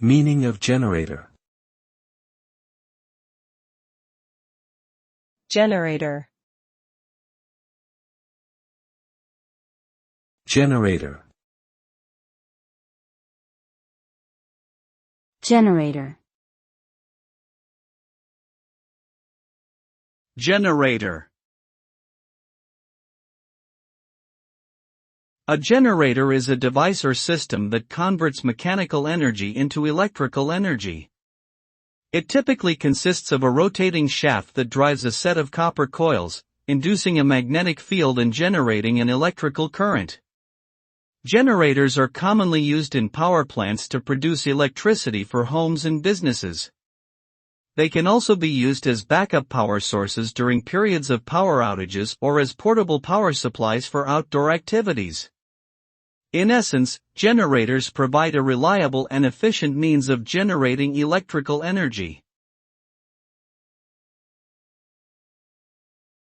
Meaning of generator. Generator. Generator. Generator. Generator. A generator is a device or system that converts mechanical energy into electrical energy. It typically consists of a rotating shaft that drives a set of copper coils, inducing a magnetic field and generating an electrical current. Generators are commonly used in power plants to produce electricity for homes and businesses. They can also be used as backup power sources during periods of power outages or as portable power supplies for outdoor activities. In essence, generators provide a reliable and efficient means of generating electrical energy.